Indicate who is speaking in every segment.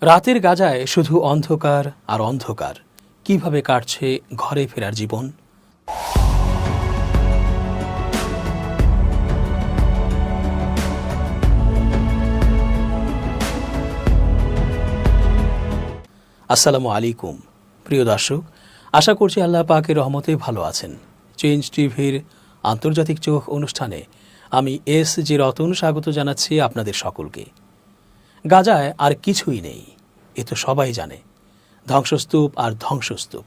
Speaker 1: রাতের গাজায় শুধু অন্ধকার আর অন্ধকার। কিভাবে কাটছে ঘরে ফেরার জীবন? আসসালামু আলাইকুম প্রিয় দর্শক, আশা করছি আল্লাহ পাকের রহমতে ভালো আছেন। চেঞ্জ টিভির আন্তর্জাতিক চোখ অনুষ্ঠানে আমি জি রতন স্বাগত জানাচ্ছি আপনাদের সকলকে। গাজায় আর কিছুই নেই, এ তো সবাই জানে। ধ্বংসস্তূপ আর ধ্বংসস্তূপ।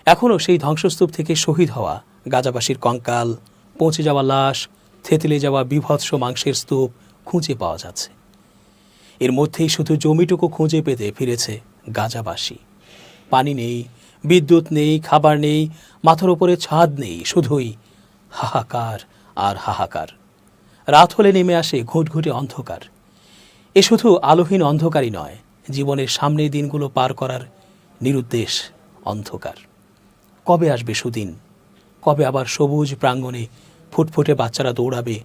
Speaker 1: এখনও সেই ধ্বংসস্তূপ থেকে শহীদ হওয়া গাজাবাসীর কঙ্কাল, পচে যাওয়া লাশ, থেতলে যাওয়া বিভৎস মাংসের স্তূপ খুঁজে পাওয়া যাচ্ছে। এর মধ্যেই শুধু জমিটুকু খুঁজে পেতে ফিরেছে গাজাবাসী। পানি নেই, বিদ্যুৎ নেই, খাবার নেই, মাথার ওপরে ছাদ নেই, শুধুই হাহাকার আর হাহাকার। রাত হলে নেমে আসে ঘুটঘুটে অন্ধকার। এ শুধু আলোহীন অন্ধকারই নয়, জীবনের সামনের দিনগুলো পার করার নিরুদ্দেশ অন্ধকার। কবে আসবে সুদিন? কবে আবার সবুজ প্রাঙ্গণে ফুটফুটে বাচ্চারা দৌড়াবে?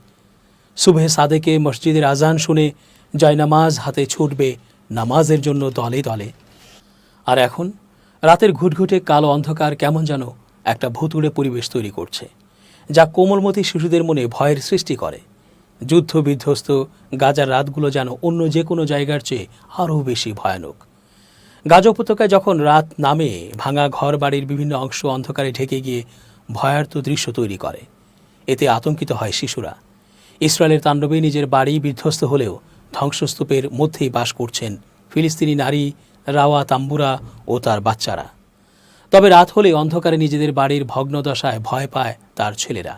Speaker 1: সুবহে সাদেকে মসজিদের আজান শুনে জয়নামাজ হাতে ছুটবে নামাজের জন্য দলে দলে। আর এখন রাতের ঘুটঘুটে কালো অন্ধকার কেমন যেন একটা ভুতুড়ে পরিবেশ তৈরি করছে, যা কোমলমতি শিশুদের মনে ভয়ের সৃষ্টি করে। যুদ্ধ বিধ্বস্ত গাজার রাতগুলো যেন অন্য যে কোনো জায়গার চেয়ে আরও বেশি ভয়ানক। গাজা উপত্যকায় যখন রাত নামে, ভাঙা ঘর বাড়ির বিভিন্ন অংশ অন্ধকারে ঢেকে গিয়ে ভয়ার্ত দৃশ্য তৈরি করে। এতে আতঙ্কিত হয় শিশুরা। ইসরায়েলের তাণ্ডবে নিজের বাড়ি বিধ্বস্ত হলেও ধ্বংসস্তূপের মধ্যেই বাস করছেন ফিলিস্তিনি নারী রাওয়া তাম্বুরা ও তার বাচ্চারা। তবে রাত হলে অন্ধকারে নিজেদের বাড়ির ভগ্নদশায় ভয় পায় তার ছেলেরা।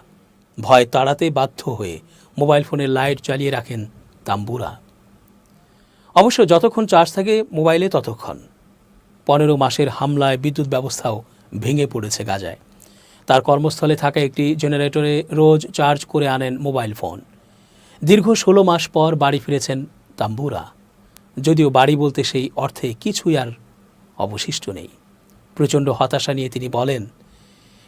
Speaker 1: ভয় তাড়াতে বাধ্য হয়ে মোবাইল ফোনের লাইট জ্বালিয়ে রাখেন তাম্বুরা। অবশ্য যতক্ষণ চার্জ থাকে মোবাইলে ততক্ষণ। 15 মাসের হামলায় বিদ্যুৎ ব্যবস্থাও ভেঙে পড়েছে গাজায়। তার কর্মস্থলে থাকা একটি জেনারেটরে রোজ চার্জ করে আনেন মোবাইল ফোন। দীর্ঘ 16 মাস পর বাড়ি ফিরেছেন তাম্বুরা, যদিও বাড়ি বলতে সেই অর্থে কিছুই আর অবশিষ্ট নেই। প্রচণ্ড হতাশা নিয়ে তিনি বলেন,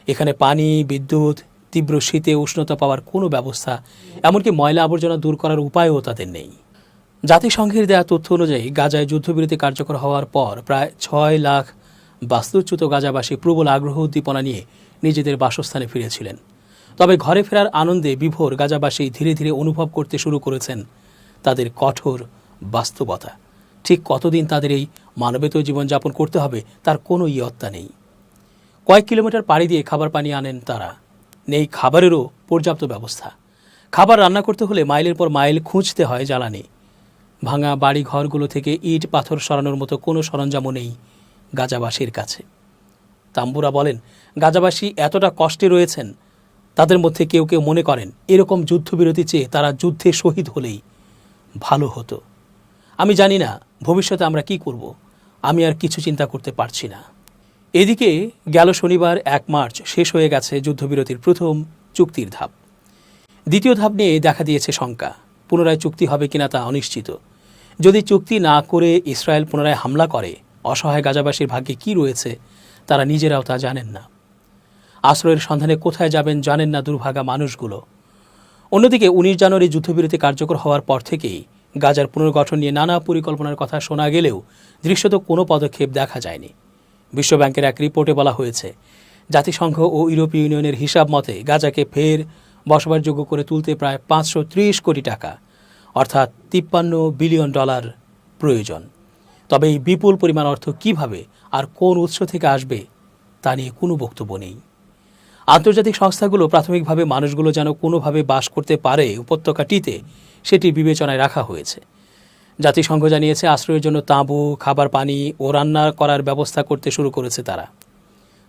Speaker 1: এখানে পানি, বিদ্যুৎ, তীব্র শীতে উষ্ণতা পাওয়ার কোনো ব্যবস্থা, এমনকি ময়লা আবর্জনা দূর করার উপায়ও তাদের নেই। জাতিসংঘের দেয়া তথ্য অনুযায়ী গাজায় যুদ্ধবিরতি কার্যকর হওয়ার পর প্রায় 6 লাখ বাস্তুচ্যুত গাজাবাসী প্রবল আগ্রহ উদ্দীপনা নিয়ে নিজেদের বাসস্থানে ফিরেছিলেন। তবে ঘরে ফেরার আনন্দে বিভোর গাজাবাসী ধীরে ধীরে অনুভব করতে শুরু করেছেন তাদের কঠোর বাস্তবতা। ঠিক কতদিন তাদের এই মানবেতর জীবনযাপন করতে হবে তার কোনো ইয়ত্তা নেই। কয়েক কিলোমিটার পাড়ি দিয়ে খাবার পানি আনেন তারা। নেই খাবারেরও পর্যাপ্ত ব্যবস্থা। খাবার রান্না করতে হলে মাইলের পর মাইল খুঁজতে হয় জ্বালানি। ভাঙা বাড়ি ঘরগুলো থেকে ইট পাথর সরানোর মতো কোনো সরঞ্জামও নেই গাজাবাসীর কাছে। তাম্বুরা বলেন, গাজাবাসী এতটা কষ্টে রয়েছেন, তাদের মধ্যে কেউ কেউ মনে করেন এরকম যুদ্ধবিরতি চেয়ে তারা যুদ্ধে শহীদ হলেই ভালো হতো। আমি জানি না ভবিষ্যতে আমরা কি করব, আমি আর কিছু চিন্তা করতে পারছি না। এদিকে গেল শনিবার 1 মার্চ শেষ হয়ে গেছে যুদ্ধবিরতির প্রথম চুক্তির ধাপ। দ্বিতীয় ধাপ নিয়ে দেখা দিয়েছে শঙ্কা। পুনরায় চুক্তি হবে কিনা তা অনিশ্চিত। যদি চুক্তি না করে ইসরায়েল পুনরায় হামলা করে, অসহায় গাজাবাসীর ভাগ্যে কি রয়েছে তারা নিজেরাও তা জানেন না। আশ্রয়ের সন্ধানে কোথায় যাবেন জানেন না দুর্ভাগা মানুষগুলো। অন্যদিকে 19 জানুয়ারি যুদ্ধবিরতি কার্যকর হওয়ার পর থেকেই গাজার পুনর্গঠন নিয়ে নানা পরিকল্পনার কথা শোনা গেলেও দৃশ্যত কোনো পদক্ষেপ দেখা যায়নি। বিশ্বব্যাংকের এক রিপোর্টে বলা হয়েছে, জাতিসংঘ ও ইউরোপীয় ইউনিয়নের হিসাব মতে গাজাকে ফের বসবাসযোগ্য করে তুলতে প্রায় 530 কোটি টাকা অর্থাৎ $53 বিলিয়ন প্রয়োজন। তবে এই বিপুল পরিমাণ অর্থ কিভাবে আর কোন উৎস থেকে আসবে তা নিয়ে কোনো বক্তব্য নেই। আন্তর্জাতিক সংস্থাগুলো প্রাথমিকভাবে মানুষগুলো যেন কোনোভাবে বাস করতে পারে উপত্যকাটিতে, সেটি বিবেচনায় রাখা হয়েছে। জাতিসংঘ জানিয়েছে আশ্রয়ের জন্য তাঁবু, খাবার পানি ও রান্না করার ব্যবস্থা করতে শুরু করেছে তারা।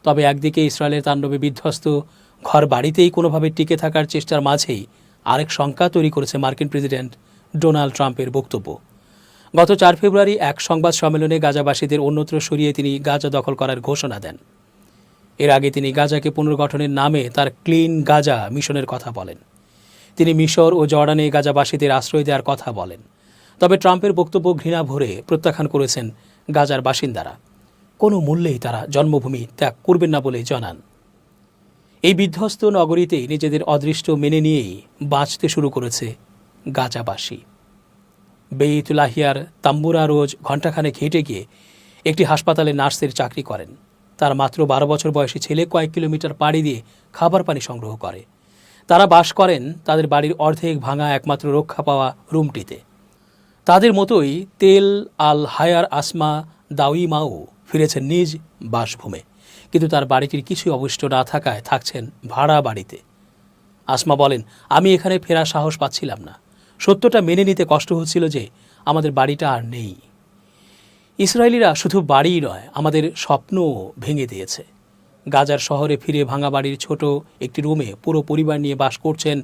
Speaker 1: তবে একদিকে ইসরায়েলের তাণ্ডবে বিধ্বস্ত ঘর বাড়িতেই কোনোভাবে টিকে থাকার চেষ্টার মাঝেই আরেক শঙ্কা তৈরি করেছে মার্কিন প্রেসিডেন্ট ডোনাল্ড ট্রাম্পের বক্তব্য। গত 4 ফেব্রুয়ারি এক সংবাদ সম্মেলনে গাজাবাসীদের অন্যত্র সরিয়ে তিনি গাজা দখল করার ঘোষণা দেন। এর আগে তিনি গাজাকে পুনর্গঠনের নামে তার ক্লিন গাজা মিশনের কথা বলেন। তিনি মিশর ও জর্ডানে গাজাবাসীদের আশ্রয় দেওয়ার কথা বলেন। তবে ট্রাম্পের বক্তব্য ঘৃণা ভরে প্রত্যাখ্যান করেছেন গাজার বাসিন্দারা। কোনো মূল্যেই তারা জন্মভূমি ত্যাগ করবেন না বলে জানান। এই বিধ্বস্ত নগরীতেই নিজেদের অদৃষ্ট মেনে নিয়েই বাঁচতে শুরু করেছে গাজাবাসী। বেইত লাহিয়ার তাম্বুরা রোজ ঘণ্টাখানেক হেঁটে গিয়ে একটি হাসপাতালে নার্সের চাকরি করেন। তার মাত্র 12 বছর বয়সী ছেলে কয়েক কিলোমিটার পাড়ি দিয়ে খাবার পানি সংগ্রহ করে। তারা বাস করেন তাদের বাড়ির অর্ধেক ভাঙা একমাত্র রক্ষা পাওয়া রুমটিতে। তাদের মতোই তেল আল হায়ার আসমা দাউইমাও ফিরেছেন নিজ বাসভূমে, কিন্তু তার বাড়িটির কিছুই অবশিষ্ট না থাকায় থাকছেন ভাড়া বাড়িতে। আসমা বলেন, আমি এখানে ফেরার সাহস পাচ্ছিলাম না। সত্যটা মেনে নিতে কষ্ট হচ্ছিল যে আমাদের বাড়িটা আর নেই। ইসরায়েলিরা শুধু বাড়িই নয়, আমাদের স্বপ্নও ভেঙে দিয়েছে। গাজার শহরে ফিরে ভাঙা বাড়ির ছোট একটি রুমে পুরো পরিবার নিয়ে বাস করছেন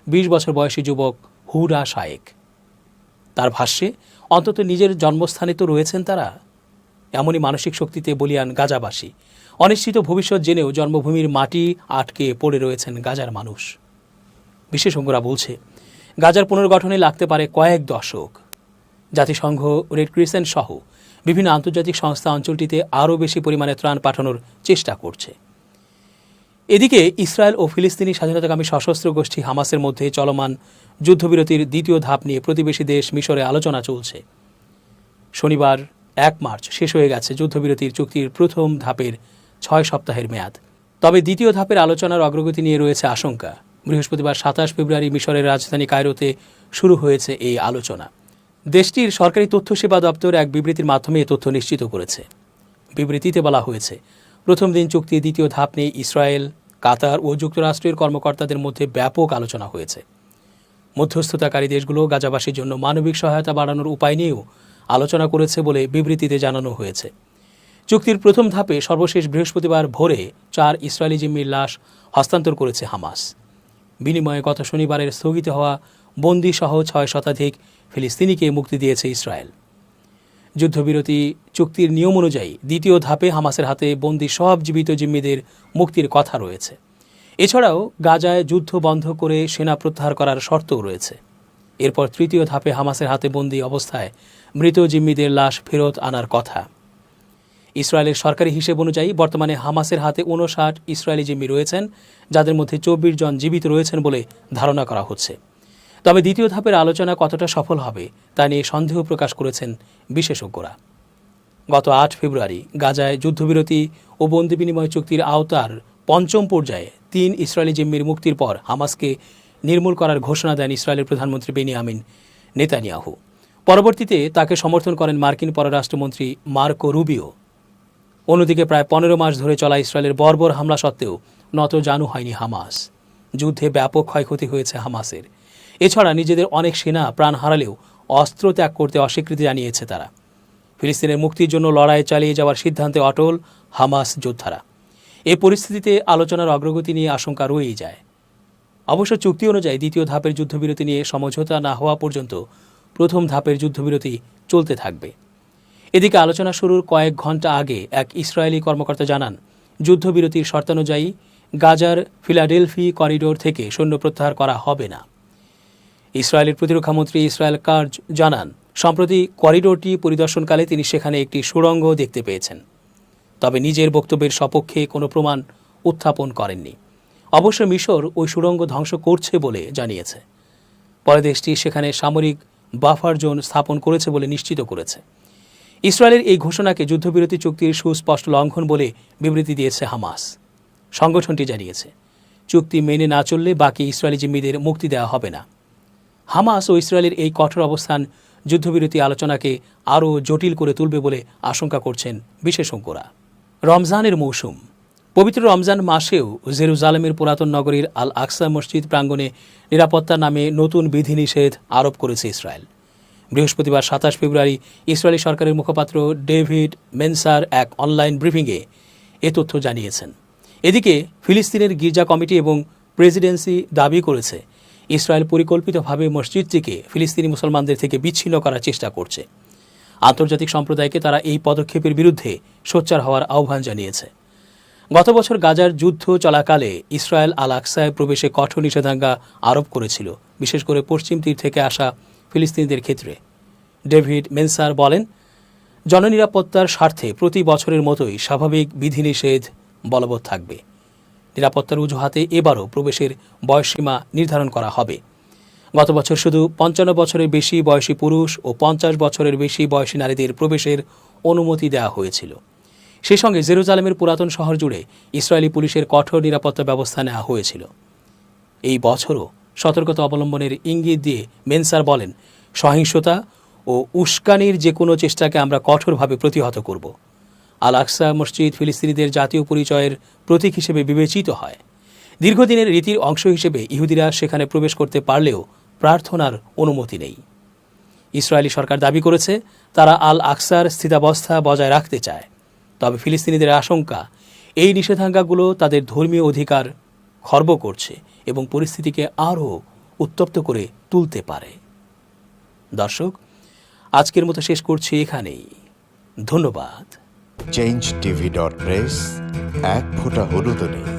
Speaker 1: 20 বছর বয়সী যুবক হুরা শায়েক। তার ভাষ্যে, অন্তত নিজের জন্মস্থানে তো রয়েছেন তারা। এমনই মানসিক শক্তিতে বলিয়ান গাজাবাসী। অনিশ্চিত ভবিষ্যৎ জেনেও জন্মভূমির মাটি আটকে পড়ে রয়েছেন গাজার মানুষ। বিশেষজ্ঞরা বলছে, গাজার পুনর্গঠনে লাগতে পারে কয়েক দশক। জাতিসংঘ, রেড ক্রিসেন্ট সহ বিভিন্ন আন্তর্জাতিক সংস্থা অঞ্চলটিতে আরও বেশি পরিমাণে ত্রাণ পাঠানোর চেষ্টা করছে। এদিকে ইসরায়েল ও ফিলিস্তিনি স্বাধীনতাকামী সশস্ত্র গোষ্ঠী হামাসের মধ্যে চলমান যুদ্ধবিরতির দ্বিতীয় ধাপ নিয়ে প্রতিবেশী দেশ মিশরে আলোচনা চলছে। শনিবার 1 মার্চ শেষ হয়ে গেছে যুদ্ধবিরতির চুক্তির প্রথম ধাপের 6 সপ্তাহের মেয়াদ। তবে দ্বিতীয় ধাপের আলোচনার অগ্রগতি নিয়ে রয়েছে আশঙ্কা। বৃহস্পতিবার 27 ফেব্রুয়ারি মিশরের রাজধানী কায়রোতে শুরু হয়েছে এই আলোচনা। দেশটির সরকারি তথ্য সেবা দপ্তর এক বিবৃতির মাধ্যমে এ তথ্য নিশ্চিত করেছে। বিবৃতিতে বলা হয়েছে, প্রথম দিন চুক্তির দ্বিতীয় ধাপ নিয়ে ইসরায়েল, কাতার ও যুক্তরাষ্ট্রের কর্মকর্তাদের মধ্যে ব্যাপক আলোচনা হয়েছে। মধ্যস্থতাকারী দেশগুলো গাজাবাসীর জন্য মানবিক সহায়তা বাড়ানোর উপায় নিয়েও আলোচনা করেছে বলে বিবৃতিতে জানানো হয়েছে। চুক্তির প্রথম ধাপে সর্বশেষ বৃহস্পতিবার ভোরে 4 ইসরায়েলি জিম্মির লাশ হস্তান্তর করেছে হামাস। বিনিময়ে গত শনিবারের স্থগিত হওয়া বন্দিসহ 6 শতাধিক ফিলিস্তিনিকে মুক্তি দিয়েছে ইসরায়েল। যুদ্ধবিরতি চুক্তির নিয়ম অনুযায়ী দ্বিতীয় ধাপে হামাসের হাতে বন্দি সব জীবিত জিম্মিদের মুক্তির কথা রয়েছে। এছাড়াও গাজায় যুদ্ধ বন্ধ করে সেনা প্রত্যাহার করার শর্তও রয়েছে। এরপর তৃতীয় ধাপে হামাসের হাতে বন্দি অবস্থায় মৃত জিম্মিদের লাশ ফেরত আনার কথা। ইসরায়েলের সরকারি হিসেব অনুযায়ী বর্তমানে হামাসের হাতে 59 ইসরায়েলি জিম্মি রয়েছেন, যাদের মধ্যে 24 জন জীবিত রয়েছেন বলে ধারণা করা হচ্ছে। তবে দ্বিতীয় ধাপের আলোচনা কতটা সফল হবে তা নিয়ে সন্দেহ প্রকাশ করেছেন বিশেষজ্ঞরা। গত 8 ফেব্রুয়ারি গাজায় যুদ্ধবিরতি ও বন্দি বিনিময় চুক্তির আওতার পঞ্চম পর্যায়ে 3 ইসরায়েলি জিম্মির মুক্তির পর হামাসকে নির্মূল করার ঘোষণা দেন ইসরায়েলের প্রধানমন্ত্রী বেনিয়ামিন নেতানিয়াহু। পরবর্তীতে তাকে সমর্থন করেন মার্কিন পররাষ্ট্রমন্ত্রী মার্কো রুবিও। অন্যদিকে প্রায় 15 মাস ধরে চলা ইসরায়েলের বর্বর হামলা সত্ত্বেও নতজানু হয়নি হামাস। যুদ্ধে ব্যাপক ক্ষয়ক্ষতি হয়েছে হামাসের। এছাড়া নিজেদের অনেক সেনা প্রাণ হারালেও অস্ত্র ত্যাগ করতে অস্বীকৃতি জানিয়েছে তারা। ফিলিস্তিনের মুক্তির জন্য লড়াই চালিয়ে যাওয়ার সিদ্ধান্তে অটল হামাস যোদ্ধারা। এই পরিস্থিতিতে আলোচনার অগ্রগতি নিয়ে আশঙ্কা রয়েই যায়। অবশ্য চুক্তি অনুযায়ী দ্বিতীয় ধাপের যুদ্ধবিরতি নিয়ে সমঝোতা না হওয়া পর্যন্ত প্রথম ধাপের যুদ্ধবিরতি চলতে থাকবে। এদিকে আলোচনা শুরুর কয়েক ঘণ্টা আগে এক ইসরায়েলি কর্মকর্তা জানান, যুদ্ধবিরতির শর্তানুযায়ী গাজার ফিলাডেলফি করিডোর থেকে সৈন্য প্রত্যাহার করা হবে না। ইসরায়েলের প্রতিরক্ষামন্ত্রী ইসরায়েল কার্জ জানান, সম্প্রতি করিডোরটি পরিদর্শনকালে তিনি সেখানে একটি সুড়ঙ্গ দেখতে পেয়েছেন। তবে নিজের বক্তব্যের সপক্ষে কোনো প্রমাণ উত্থাপন করেননি। অবশ্য মিশর ওই সুড়ঙ্গ ধ্বংস করছে বলে জানিয়েছে। পরে দেশটি সেখানে সামরিক বাফার জোন স্থাপন করেছে বলে নিশ্চিত করেছে। ইসরায়েলের এই ঘোষণাকে যুদ্ধবিরতি চুক্তির সুস্পষ্ট লঙ্ঘন বলে বিবৃতি দিয়েছে হামাস। সংগঠনটি জানিয়েছে, চুক্তি মেনে না চললে বাকি ইসরায়েলি জিম্মিদের মুক্তি দেওয়া হবে না। হামাস ও ইসরায়েলের এই কঠোর অবস্থান যুদ্ধবিরতি আলোচনাকে আরও জটিল করে তুলবে বলে আশঙ্কা করছেন বিশেষজ্ঞরা। রমজানের মৌসুম। পবিত্র রমজান মাসেও জেরুজালেমের পুরাতন নগরীর আল আকসা মসজিদ প্রাঙ্গণে নিরাপত্তার নামে নতুন বিধিনিষেধ আরোপ করেছে ইসরায়েল। বৃহস্পতিবার 27 ফেব্রুয়ারি ইসরায়েলি সরকারের মুখপাত্র ডেভিড মেনসার এক অনলাইন ব্রিফিংয়ে এ তথ্য জানিয়েছেন। এদিকে ফিলিস্তিনের গির্জা কমিটি এবং প্রেসিডেন্সি দাবি করেছে, ইসরায়েল পরিকল্পিতভাবে মসজিদটিকে ফিলিস্তিনি মুসলমানদের থেকে বিচ্ছিন্ন করার চেষ্টা করছে। আন্তর্জাতিক সম্প্রদায়কে তারা এই পদক্ষেপের বিরুদ্ধে সোচ্চার হওয়ার আহ্বান জানিয়েছে। গত বছর গাজার যুদ্ধ চলাকালে ইসরায়েল আল আকসায় প্রবেশে কঠোর নিষেধাজ্ঞা আরোপ করেছিল, বিশেষ করে পশ্চিম তীর থেকে আসা ফিলিস্তিনিদের ক্ষেত্রে। ডেভিড মেনসার বলেন, জননিরাপত্তার স্বার্থে প্রতি বছরের মতোই স্বাভাবিক বিধিনিষেধ বলবৎ থাকবে। নিরাপত্তার অজুহাতে এবারও প্রবেশের বয়সসীমা নির্ধারণ করা হবে। গত বছর শুধু 55 বছরের বেশি বয়সী পুরুষ ও 50 বছরের বেশি বয়সী নারীদের প্রবেশের অনুমতি দেওয়া হয়েছিল। সেই সঙ্গে জেরুজালেমের পুরাতন শহর জুড়ে ইসরায়েলি পুলিশের কঠোর নিরাপত্তা ব্যবস্থা নেওয়া হয়েছিল। এই বছরও সতর্কতা অবলম্বনের ইঙ্গিত দিয়ে মেনসার বলেন, সহিংসতা ও উস্কানির যে কোনো চেষ্টাকে আমরা কঠোরভাবে প্রতিহত করব। আল আকসা মসজিদ ফিলিস্তিনিদের জাতীয় পরিচয়ের প্রতীক হিসেবে বিবেচিত হয়। দীর্ঘদিনের রীতির অংশ হিসেবে ইহুদিরা সেখানে প্রবেশ করতে পারলেও প্রার্থনার অনুমতি নেই। ইসরায়েলি সরকার দাবি করেছে তারা আল আকসার স্থিতাবস্থা বজায় রাখতে চায়। তবে ফিলিস্তিনিদের আশঙ্কা, এই নিষেধাজ্ঞাগুলো তাদের ধর্মীয় অধিকার খর্ব করছে এবং পরিস্থিতিকে আরও উত্তপ্ত করে তুলতে পারে। দর্শক, আজকের মতো শেষ করছি এখানেই। ধন্যবাদ।
Speaker 2: changeTV.press, এক ফোঁটা হলুদও নেই।